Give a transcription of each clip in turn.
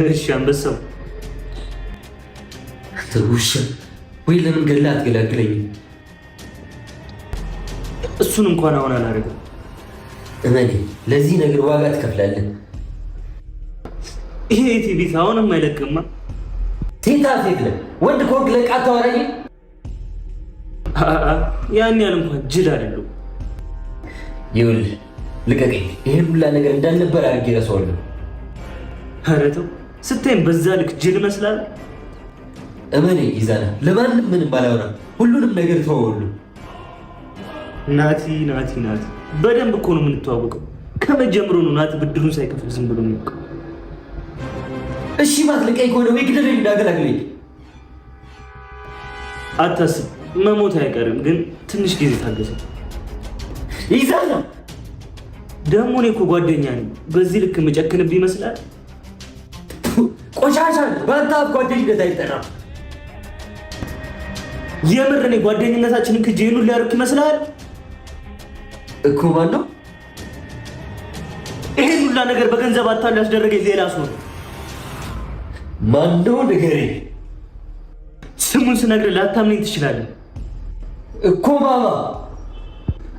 እሺ አንበሳው ትውሽ ወይ ለምን ገላት ገላግለኝ? እሱን እንኳን አሁን አላደርግም። እመኔ ለዚህ ነገር ዋጋ ትከፍላለህ። ይሄ ቲቪት አሁንም አይለቅማ። ሴታ ሴት ነው ወንድ ኮንክ ለቃ ታወራኝ። ያን ያህል እንኳን ጅል አይደለም። ይኸውልህ ልቀቀኝ። ይሄን ሁላ ነገር እንዳልነበር አድርጌ ረሳዋለሁ። ኧረ ተው ስታይም በዛ ልክ ጅል መስላል። እመኔ ይዛና ለማንም ምንም አላወራም። ሁሉንም ነገር ተወውሉ። ናቲ በደንብ እኮ ነው የምንተዋወቀው። ከመጀመሩ ነው ናቲ ብድሩን ሳይከፍል ዝም ብሎ የሚያውቀው። እሺ ማትለቀኝ ከሆነ ወይ ግደለኝ እንዳገላግለኝ። አታስብ መሞት አይቀርም፣ ግን ትንሽ ጊዜ ታገሰ። ይዛና ደግሞ እኔ እኮ ጓደኛ ነኝ። በዚህ ልክ የምጨክንብህ ይመስላል? ቆሻሻ በአንተ አፍ ጓደኝነት አይጠራም። የምር እኔ ጓደኝነታችንን ክጄ ይሄን ሊያደርግ ይመስላል እኮ። ማን ነው ይሄን ሁላ ነገር በገንዘብ አታል ያስደረገኝ? ሌላ ሰው ነው። ማን ነው ንገረኝ። ስሙን ስነግርህ ላታምነኝ ትችላለህ እኮ ማማ።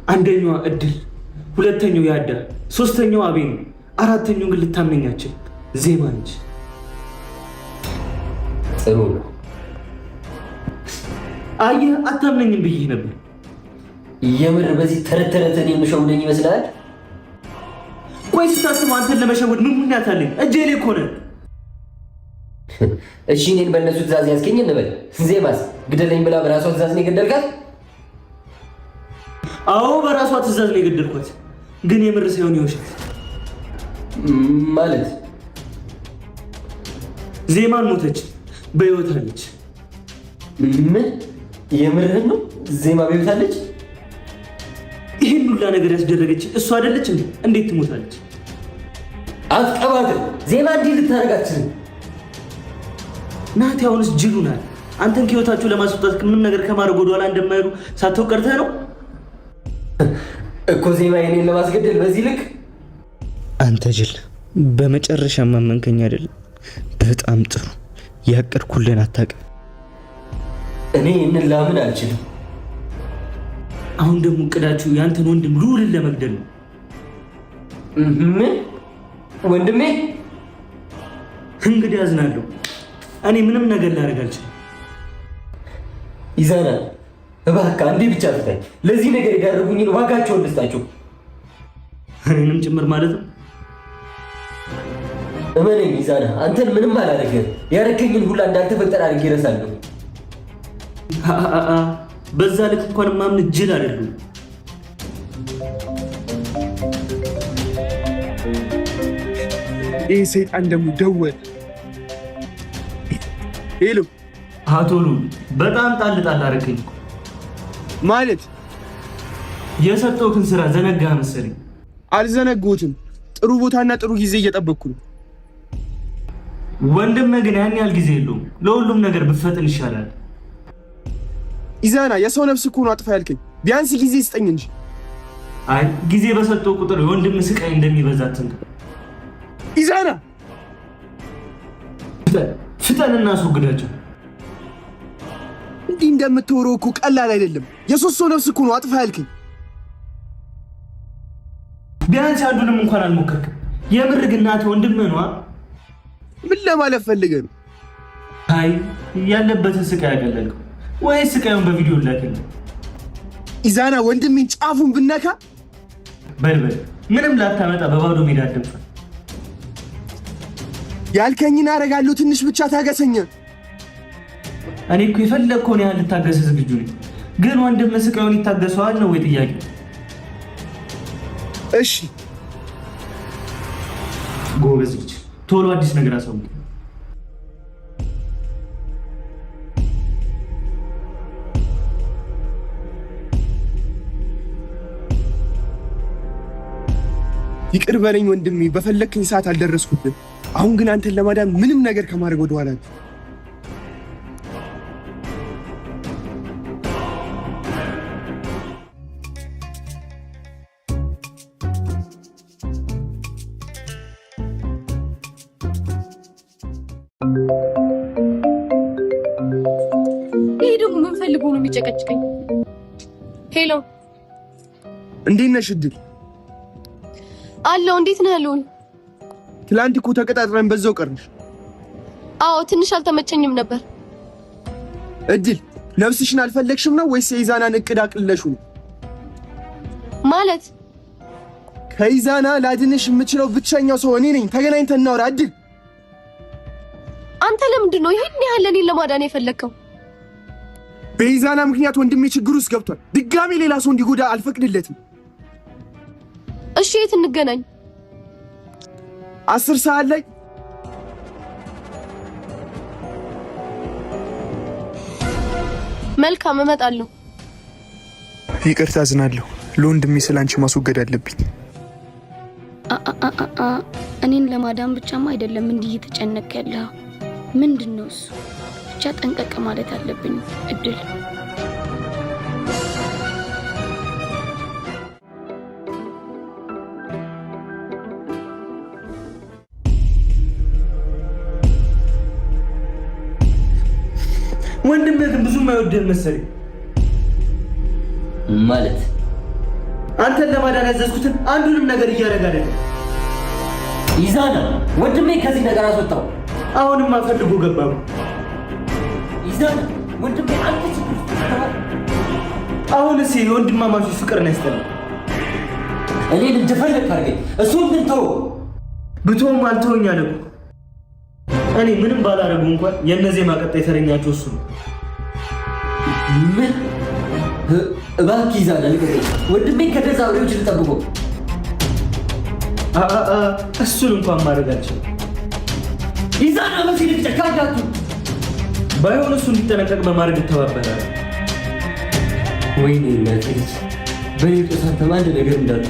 አንደኛዋ እድል፣ ሁለተኛው ያዳ፣ ሶስተኛው አቤ ነው፣ አራተኛው ግን ልታምነኛችን ዜማ ነች። ጥሩ ነው። አየህ አታምነኝም ብዬ ነበር። የምር በዚህ ተረተረተን የምሸውደኝ ይመስላል? ቆይ ስታስበው አንተን ለመሸወድ ምን ምክንያት አለኝ? እጄ ላይ እኮ ነህ። እሺ እኔን በእነሱ ትእዛዝ ያስገኝ እንበል። ዜማስ ግደለኝ ብላ በራሷ ትእዛዝ ነው የገደልካት? አዎ በራሷ ትእዛዝ ነው የገደልኳት፣ ግን የምር ሳይሆን የውሸት ማለት። ዜማን ሞተች፣ በህይወት አለች። ምን? የምርህን ነው? ዜማ በህይወት አለች? ይህን ሁላ ነገር ያስደረገች እሷ አይደለች እንዴ? እንዴት ትሞታለች? አትቀባጥር። ዜማ እንዲህ ልታረጋችህ ናቲ። አሁንስ ጅሉ ናት። አንተን ከህይወታችሁ ለማስወጣት ምንም ነገር ከማድረግ ወደኋላ እንደማይሉ ሳትወቅ ቀርተህ ነው እኮ ዜማ የኔን ለማስገደል በዚህ ልክ። አንተ ጅል፣ በመጨረሻ ማመንከኝ አይደለም? በጣም ጥሩ። ያቀድኩልን አታውቅም። እኔ ይህንን ላምን አልችልም። አሁን ደግሞ እቅዳችሁ ያንተን ወንድም ልዑልን ለመግደል ነው። ምን? ወንድሜ? እንግዲህ አዝናለሁ። እኔ ምንም ነገር ላደርግ አልችልም። ይዛና እባክህ አንዴ ብቻ ፍታኝ። ለዚህ ነገር የዳረጉኝን ዋጋቸውን ልስጣቸው። እኔንም ጭምር ማለት ነው። እመነኝ ይዛና፣ አንተን ምንም አላደርግህም። ያደረገኝን ሁላ እንዳልተፈጠረ አድርጌ እረሳለሁ። በዛ ልክ እንኳን ማምን ጅል አይደለም። ይህ ሰይጣን ደግሞ ደወል። ሄሎ አቶ ልዑል፣ በጣም ጣል አደረገኝ ማለት። የሰጠሁህን ስራ ዘነጋህ መሰለኝ። አልዘነጉትም። ጥሩ ቦታና ጥሩ ጊዜ እየጠበቅኩ ነው። ወንድምህ ግን ያን ያህል ጊዜ የለውም። ለሁሉም ነገር ብፈጥን ይሻላል። ኢዛና፣ የሰው ነፍስ እኮ ነው አጥፋ ያልከኝ። ቢያንስ ጊዜ ስጠኝ እንጂ። አይ ጊዜ በሰጠው ቁጥር የወንድም ስቃይ እንደሚበዛ ትንክ። ኢዛና፣ ፍጠንና አስወግዳቸው። እንዲህ እንደምትወረው እኮ ቀላል አይደለም። የሶስት ሰው ነፍስ እኮ ነው አጥፋ ያልከኝ። ቢያንስ አንዱንም እንኳን አልሞከርክም። የምር ግን ናቲ ወንድምህ ነዋ። ምን ለማለት ፈልገህ ነው? አይ ያለበትን ስቃይ ያቀለልከው ወይስ ስቃዩን በቪዲዮ ላከኝ? ኢዛና፣ ወንድሜን ጫፉን ብነካ በልበል። ምንም ላታመጣ በባዶ ሜዳ አደምፋ። ያልከኝን አደርጋለሁ። ትንሽ ብቻ ታገሰኝ። እኔ እኮ የፈለግከውን ያህል ልታገሰ ዝግጁ ነኝ፣ ግን ወንድም ስቃዩን ይታገሰዋል ነው ወይ ጥያቄ? እሺ ጎበዝ ልጅ፣ ቶሎ አዲስ ነገር አሳውቅ። ይቅር በለኝ ወንድሜ፣ በፈለግከኝ ሰዓት አልደረስኩብን። አሁን ግን አንተን ለማዳን ምንም ነገር ከማድረግ ወደኋላ እንዴት ነሽ እድል? አለው እንዴት ነህ ሉል? ትላንት እኮ ተቀጣጥረን በዛው ቀርሽ። አዎ ትንሽ አልተመቸኝም ነበር። እድል ነፍስሽን አልፈለግሽም ነው ወይስ የኢዛናን እቅድ አቅልለሽ ነው? ማለት ከኢዛና ላድንሽ የምችለው ብቸኛው ሰው እኔ ነኝ። ተገናኝተን እናውራ እድል። አንተ ለምንድን ነው ይሄን ያህል እኔን ለማዳን የፈለከው? በኢዛና ምክንያት ወንድሜ ችግር ውስጥ ገብቷል። ድጋሜ ሌላ ሰው እንዲጎዳ አልፈቅድለትም። እሺ የት እንገናኝ? 10 ሰዓት ላይ መልካም እመጣለሁ። ይቅርታ አዝናለሁ። ለወንድሜ ስላንቺ ማስወገድ አለብኝ። እኔን ለማዳን ብቻማ አይደለም እንዲህ እየተጨነቀ ያለው። ምንድነው እሱ? ብቻ ጠንቀቅ ማለት አለብኝ እድል። ወንድምህ ግን ብዙም አይወድህም መሰለኝ። ማለት አንተን ለማዳን ያዘዝኩትን አንዱንም ነገር እያደረገ አይደለም። ኢዛና ወንድሜ ከዚህ ነገር አስወጣው። አሁንም አፈልጎ ገባው። ኢዛና ወንድሜ አንተ ችግር አሁንስ የወንድማማቾች ፍቅር ነው ያስጠላል። እኔን እንደፈለክ አድርገኝ፣ እሱን ግን ተው። ብቶም አልተወኝ አለ እኮ። እኔ ምንም ባላረጉ እንኳን የነዚህ ማቀጣይ ተረኛቸው እሱ ነው። ምን እባክህ ኢዛና ልቀቀኝ። ወንድሜ ከደዛ አውሬዎች ልጠብቀው። እሱን እንኳን ማድረግ አልችልም። ኢዛና በፊት ጨካኛቱ ባይሆን እሱ እንዲጠነቀቅ በማድረግ እተባበራለሁ። ወይኔ እናቴ ልጅ በኔ ተሳተማ አንድ ነገር እንዳለ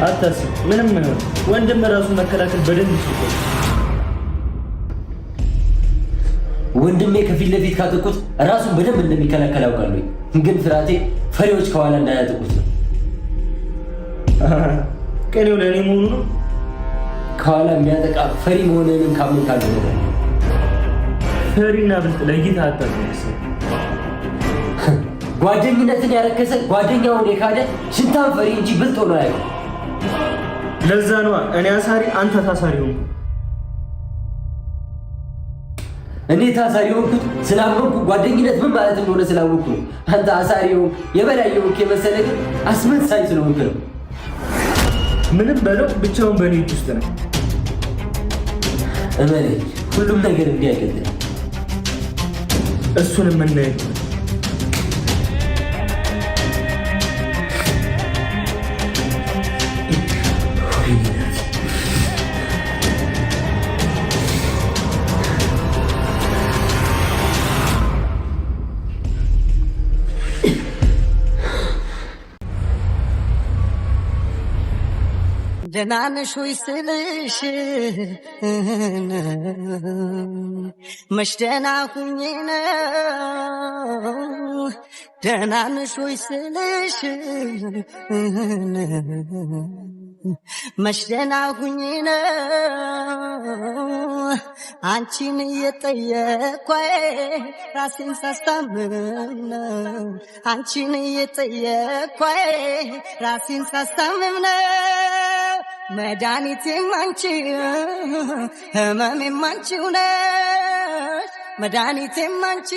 አታስብ። ምንም ነው ወንድም ራሱ መከላከል በደንብ ይችላል። ወንድሜ ከፊት ለፊት ካጠቁት ራሱን በደንብ እንደሚከላከል አውቃለሁ። ግን ፍራቴ ፈሪዎች ከኋላ እንዳያጠቁት ነው። ቀኔው ለእኔ መሆኑ ነው። ከኋላ የሚያጠቃ ፈሪ መሆንንም ካምን ካልሆነ ፈሪና ብልጥ ለይታ አታውቅም። ጓደኝነትን ያረከሰ ጓደኛውን የካደ ሽንታን ፈሪ እንጂ ብልጥ ሆኖ አያውቅም። ለዛ ነዋ እኔ አሳሪ አንተ ታሳሪ ሆንኩ። እኔ ታሳሪ ሆንኩት ስላወቅኩ ጓደኝነት ምን ማለት እንደሆነ ስላወቅኩ ነው። አንተ አሳሪ ሆንክ የበላይ ሆንክ የመሰለህ ግን አስመሳይ ስለሆንክ ነው። ምንም በለው ብቻውን በእኔ እጅ ውስጥ ነው። እመነኝ ሁሉም ነገር እንዲያቀጥል እሱንም እናየው። ደህና ነሽ ወይ ስልሽ መች ደህና ሁኜ ነው። ደህና ነሽ ወይ ስልሽ መች ደህና ሁኜ ነው። አንቺን እየጠየኳ ራሴን ሳስታምም ነው። አንቺን እየጠየኳ ራሴን ሳስታምም ነው። መድኃኒቴም አንቺ ህመሜም አንቺው ነሽ። መድኃኒቴም አንቺ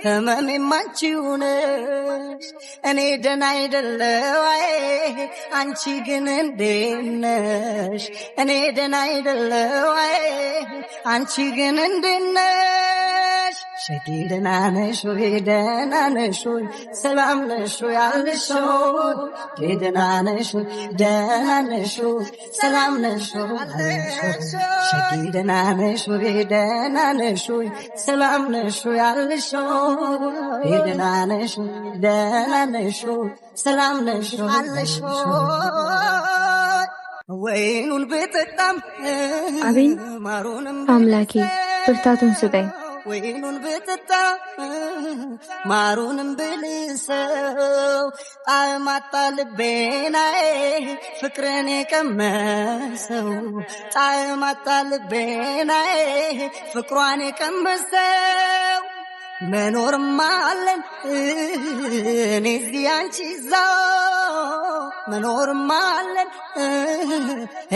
ህመሜም አንቺው ነሽ። እኔ ደህና አይደለሁ አንቺ ግን እንዴት ነሽ? እኔ ደህና አይደለሁ አንቺ ግን እንዴት ነሽ? ሸጌ ደህና ነሽ ወይ? ደህና ነሽ ወይ? ሰላም ነሽ ወይ? አለሽ ወይ? ደህና ነሽ ወይ? ደህና ነሽ ወይ? ሰላም ነሽ ወይ? ሸጌ ደህና ነሽ ወይ? ደህና ነሽ ወይ? ሰላም ነሽ ወይ? አለሽ ወይ? ደህና ነሽ ወይ? ደህና ነሽ ወይ? ሰላም ነሽ ወይ? አለሽ ወይኑን ብጠጣም አቤት አምላኬ ብርታቱን ስጠኝ። ወይኑን ብጠጣ ማሩንም ብልሰው ጣዕም አጣ ልቤናዬ ፍቅርን የቀመሰው ጣዕም አጣ ልቤናዬ ፍቅሯን የቀመሰው መኖርማ አለን እኔ እዚህ አንቺ እዛው መኖርማ አለን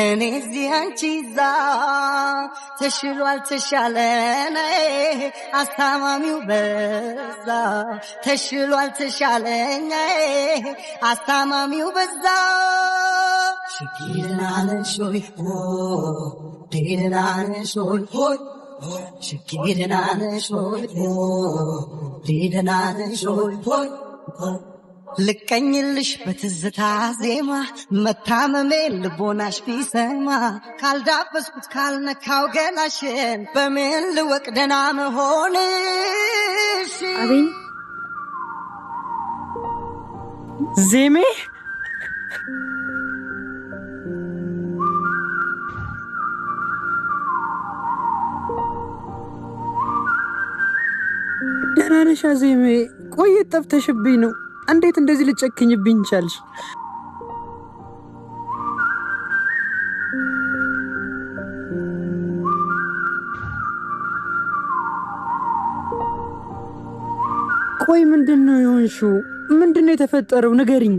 እኔ እዚህ አንቺ እዛው ተሽሏል ተሻለን አስታማሚው በዛ ተሽሏል ተሻለኝ አስታማሚው በዛ ሽኪና ነሾይ ዲና ነሾይ ሽኪና ነሾይ ዲና ነሾይ ልቀኝልሽ በትዝታ ዜማ መታመሜ ልቦናሽ ቢሰማ ካልዳበስኩት ካልነካው ገላሽን በምን ልወቅ ደህና መሆንሽ አቤን ዜሜ ደህና ነሽ ዜሜ? ቆየት ጠፍተሽብኝ ነው። እንዴት እንደዚህ ልጨክኝብኝ ቻልሽ? ቆይ ምንድነው የሆንሽው? ምንድነው የተፈጠረው? ንገሪኝ።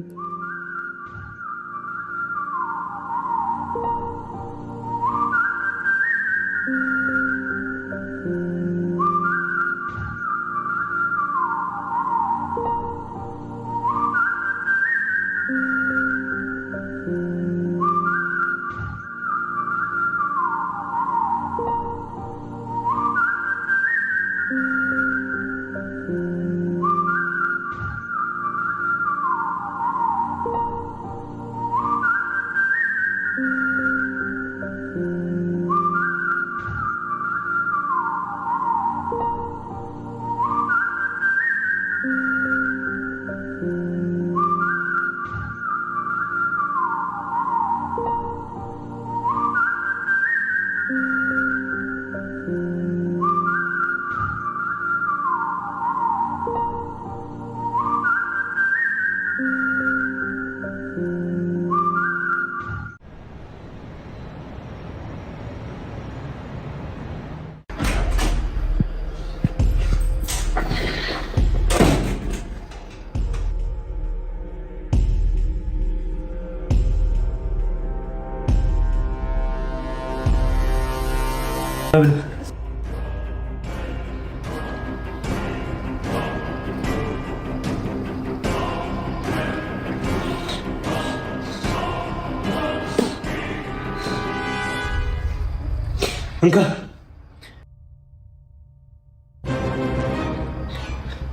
እንካ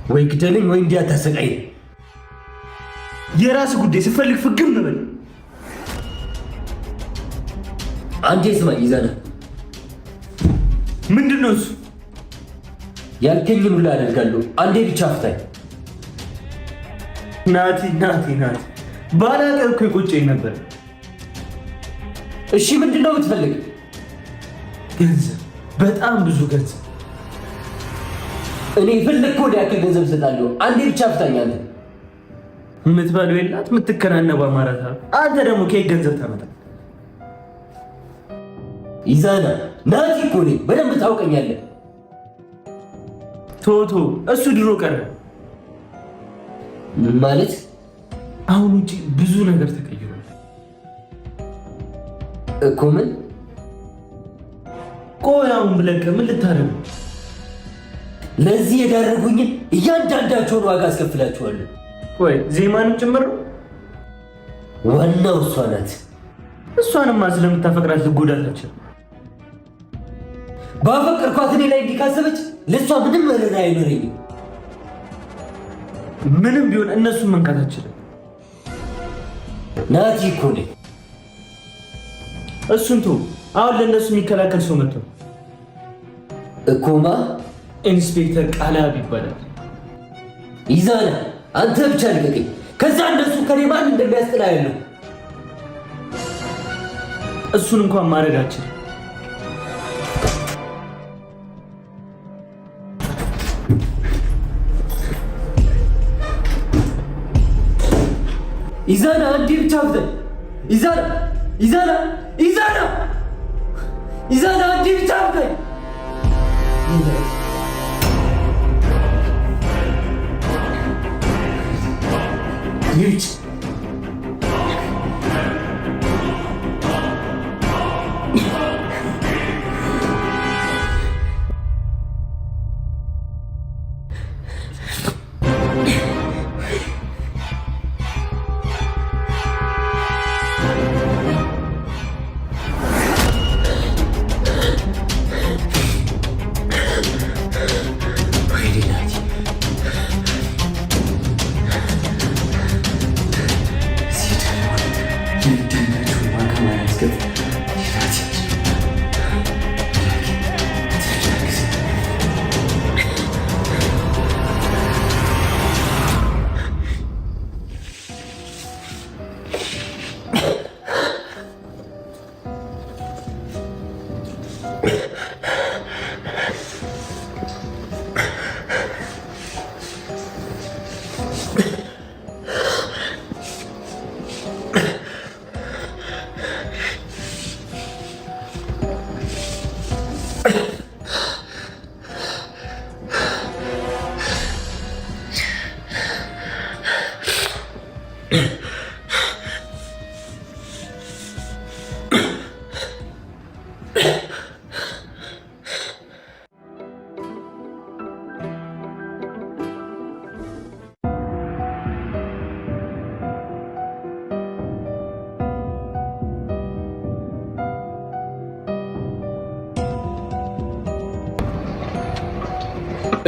ወይ ግደለኝ ወይ እንዲህ አታሰቃይ። የራስ ጉዳይ ስፈልግ ፍግም በል። አንዴ ስማ ይዛና ምንድነው እሱ? ያልከኝን ሁሉ አደርጋለሁ። አንዴ ብቻ ፍታኝ። ናቲ ባላቀር እኮ ይቆጨኝ ነበር። እሺ ምንድነው የምትፈልግ? ገንዘብ፣ በጣም ብዙ ገንዘብ። እኔ የፈለግከው ወደ ያክል ገንዘብ እሰጣለሁ። አንዴ ብቻ ፍታኝ። አንተ የምትበለው የላት የምትከናነባ ማራታ። አንተ ደግሞ ከየት ገንዘብ ታመጣ? ይዛና ናቲ እኮ ነኝ። በደንብ ታውቀኛለህ። ቶቶ እሱ ድሮ ቀረ ማለት። አሁን ውጪ ብዙ ነገር ተቀይሯል እኮ። ምን? ቆይ አሁን ብለህ ምን ልታደርግ? ለዚህ የዳረጉኝን እያንዳንዳቸውን ዋጋ አስከፍላችኋለሁ። ቆይ ዜማንም ጭምር ነው? ዋናው እሷ ናት። እሷንማ ስለምታፈቅራት ልጎዳታችን። ባፈቅርኳት እኔ ላይ እንዲካሰበች ለእሷ ምንም መረራ አይኖረኝም። ምንም ቢሆን እነሱን መንካት አችልም። ናቲ እኮ ነኝ። እሱን ተው። አሁን ለእነሱ የሚከላከል ሰው መጥቶ እኮማ ኢንስፔክተር ቃላብ ይባላል። ይዛና አንተ ብቻ ልቀቀኝ። ከዛ እነሱ ከኔ ማን እንደሚያስጥላ ያለው እሱን እንኳን ማድረግ አችልም። ይዛና አንዴ ብቻ ፍተን። ይዛና አንዴ ብቻ ፍተን። ግልጽ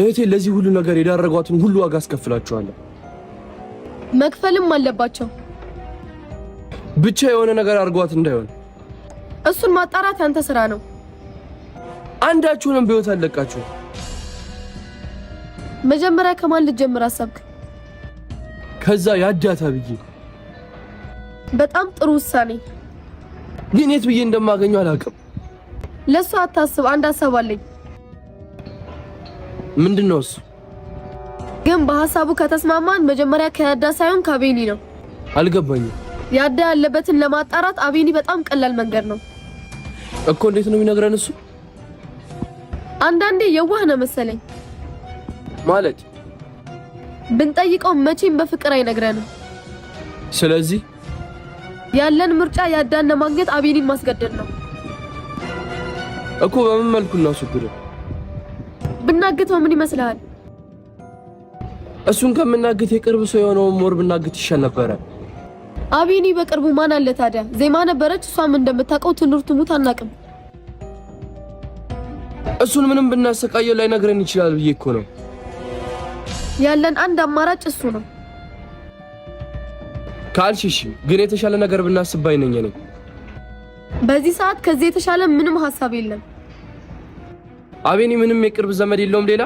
እህቴ ለዚህ ሁሉ ነገር የዳረጓትን ሁሉ ዋጋ አስከፍላቸዋለሁ። መክፈልም አለባቸው። ብቻ የሆነ ነገር አድርጓት እንዳይሆን እሱን ማጣራት ያንተ ስራ ነው። አንዳችሁንም በህይወት አለቃችሁ። መጀመሪያ ከማን ልጀምር አሰብክ? ከዛ ያዳታ ብዬ። በጣም ጥሩ ውሳኔ። ግን የት ብዬ እንደማገኘው አላውቅም። ለሱ አታስብ፣ አንድ ሐሳብ አለኝ። ምንድነው እሱ? ግን በሐሳቡ ከተስማማን መጀመሪያ ከያዳ ሳይሆን ከአቤኒ ነው። አልገባኝም። ያዳ ያለበትን ለማጣራት አቤኒ በጣም ቀላል መንገድ ነው እኮ። እንዴት ነው የሚነግረን እሱ? አንዳንዴ የዋህ ነው መሰለኝ። ማለት ብንጠይቀው መቼም በፍቅር አይነግረንም። ስለዚህ ያለን ምርጫ ያዳን ለማግኘት አቤኒን ማስገደድ ነው እኮ። በምን መልኩ ነው ችግሩ? ብናግተው ምን ይመስልሃል? እሱን ከምናግት የቅርብ ሰው የሆነውን ሞር ብናግት ይሻል ነበረ። አቤኒ በቅርቡ ማን አለ ታዲያ? ዜማ ነበረች። እሷም እንደምታውቀው ትኑር ትሙት አናውቅም። እሱን ምንም ብናሰቃየው ላይ ነግረን ይችላል ብዬ እኮ ነው። ያለን አንድ አማራጭ እሱ ነው ካልሽሽ፣ ግን የተሻለ ነገር ብናስብ ባይነኝ ነኝ። በዚህ ሰዓት ከዚህ የተሻለ ምንም ሐሳብ የለም። አቤኒ ምንም የቅርብ ዘመድ የለውም ሌላ?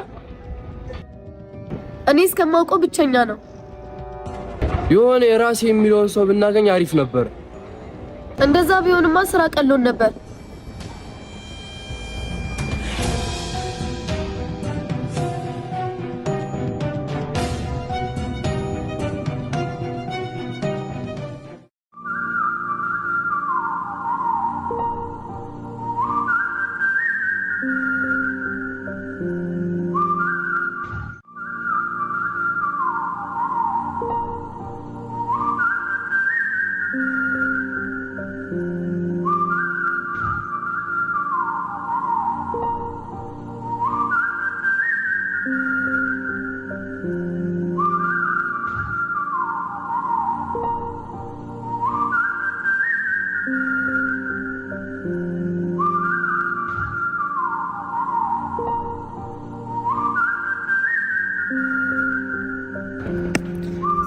እኔ እስከማውቀው ብቸኛ ነው። የሆነ የራሴ የሚለውን ሰው ብናገኝ አሪፍ ነበር። እንደዛ ቢሆንማ ስራ ቀሎን ነበር።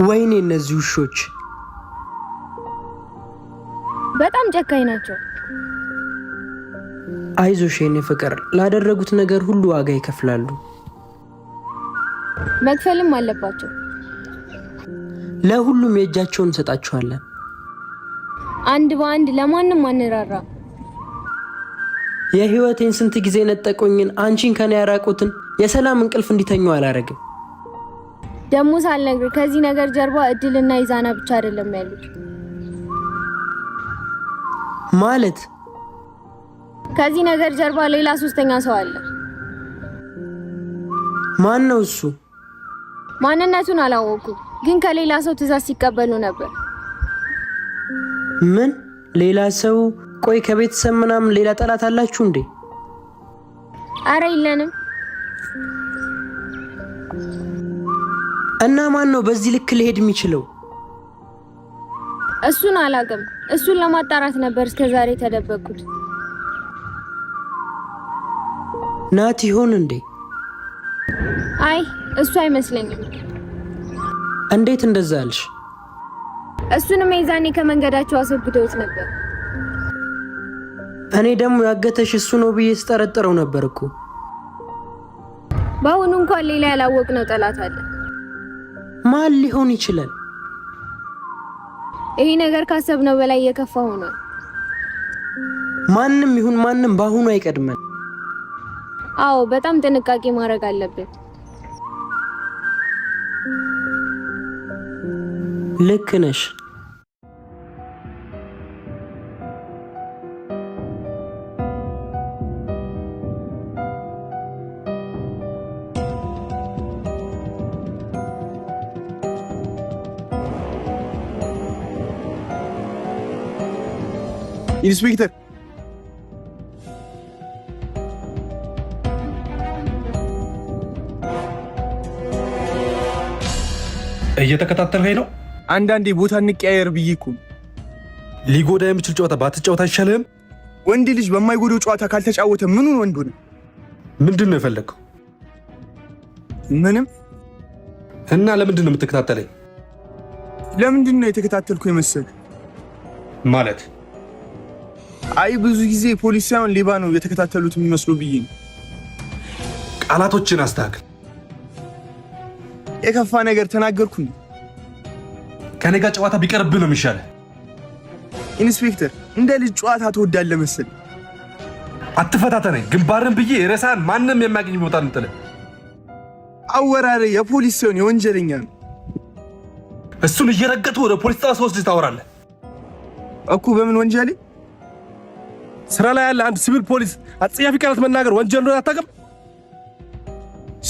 ወይኔ እነዚህ ውሾች በጣም ጨካኝ ናቸው። አይዞሽ የኔ ፍቅር፣ ላደረጉት ነገር ሁሉ ዋጋ ይከፍላሉ። መክፈልም አለባቸው። ለሁሉም የእጃቸውን እንሰጣቸዋለን። አንድ በአንድ ለማንም አንራራ። የህይወቴን ስንት ጊዜ ነጠቆኝን አንቺን ከኔ ያራቁትን የሰላም እንቅልፍ እንዲተኙ አላረግም። ደሞ ሳልነግር ከዚህ ነገር ጀርባ እድልና ይዛና ብቻ አይደለም ያሉት። ማለት ከዚህ ነገር ጀርባ ሌላ ሶስተኛ ሰው አለ። ማን ነው እሱ? ማንነቱን አላወኩም። ግን ከሌላ ሰው ትዕዛዝ ሲቀበሉ ነበር። ምን ሌላ ሰው? ቆይ ከቤተሰብ ምናምን ሌላ ጠላት አላችሁ እንዴ? አረ የለንም። እና ማን ነው በዚህ ልክ ሊሄድ የሚችለው? እሱን አላውቅም። እሱን ለማጣራት ነበር እስከዛሬ ተደበቅኩት። ናቲ ይሆን እንዴ? አይ እሱ አይመስለኝም። እንዴት እንደዛ አልሽ? እሱንም የዛኔ ከመንገዳቸው አስወግደውት ነበር። እኔ ደግሞ ያገተሽ እሱ ነው ብዬ ስጠረጥረው ነበር እኮ። በአሁኑ እንኳን ሌላ ያላወቅነው ጠላት አለ። ማን ሊሆን ይችላል? ይሄ ነገር ካሰብነው በላይ እየከፋ ሆኗል። ማንም ይሁን ማንም በአሁኑ አይቀድመን። አዎ በጣም ጥንቃቄ ማድረግ አለብን። ልክ ነሽ። ኢንስፔክተር እየተከታተልኸኝ ነው? አንዳንዴ ቦታ እንቀያየር ብዬ እኮ። ሊጎዳ የሚችል ጨዋታ ባትጫወት አይሻልህም? ወንድ ልጅ በማይጎዳው ጨዋታ ካልተጫወተ ምኑን ወንድ ሆነ? ምንድን ነው የፈለግከው? ምንም። እና ለምንድን ነው የምትከታተለኝ? ለምንድን ነው የተከታተልኩ የመሰለ? ማለት አይ ብዙ ጊዜ ፖሊስ ሳይሆን ሌባ ነው የተከታተሉት የሚመስለው ብዬ ነው። ቃላቶችን አስተካክል። የከፋ ነገር ተናገርኩ እንዴ? ከኔ ጋር ጨዋታ ቢቀርብህ ነው የሚሻለው። ኢንስፔክተር እንደ ልጅ ጨዋታ ትወዳለህ መሰለኝ። አትፈታተነኝ። ግንባርን ብዬ ርዕሳን ማንም የሚያገኝ ቦታ እንጥልህ። አወራረ የፖሊስ ሲሆን የወንጀለኛ ነው። እሱን እየረገጡ ወደ ፖሊስ ጣቢያ ወስደህ ታወራለህ እኮ። በምን ወንጀል? ስራ ላይ ያለ አንድ ሲቪል ፖሊስ አጸያፊ ቃላት መናገር ወንጀል እንደሆነ አታውቅም?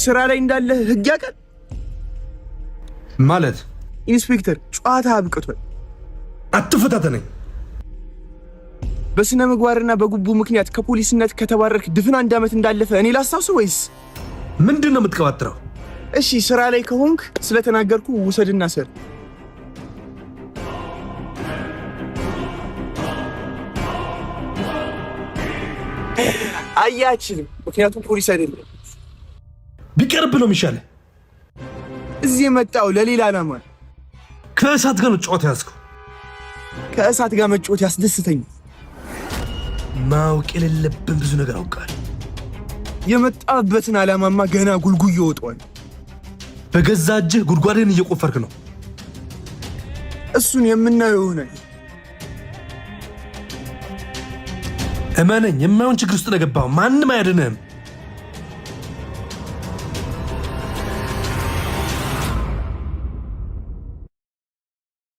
ስራ ላይ እንዳለ ህግ ያውቃል ማለት። ኢንስፔክተር ጨዋታ አብቅቷል። አትፈታተነኝ። በስነ ምግባርና በጉቡ ምክንያት ከፖሊስነት ከተባረርክ ድፍን 1 ዓመት እንዳለፈ እኔ ላስታውስ ወይስ ምንድን ነው የምትቀባጥረው? እሺ ስራ ላይ ከሆንክ ስለተናገርኩ ውሰድና ሰር። አያችልም፣ ምክንያቱም ፖሊስ አይደለም። ቢቀርብ ነው የሚሻለው። እዚህ የመጣው ለሌላ ዓላማ። ከእሳት ጋር ነው ጨዋታ ያዝከው። ከእሳት ጋር መጫወት ያስደስተኝ። ማወቅ የሌለብን ብዙ ነገር አውቃለሁ። የመጣበትን ዓላማማ ገና ጉልጉል ይወጣዋል። በገዛ እጅህ ጉድጓድን እየቆፈርክ ነው። እሱን የምናየው ይሆናል። እመነኝ፣ የማይሆን ችግር ውስጥ ነው የገባው። ማንም አያድንህም።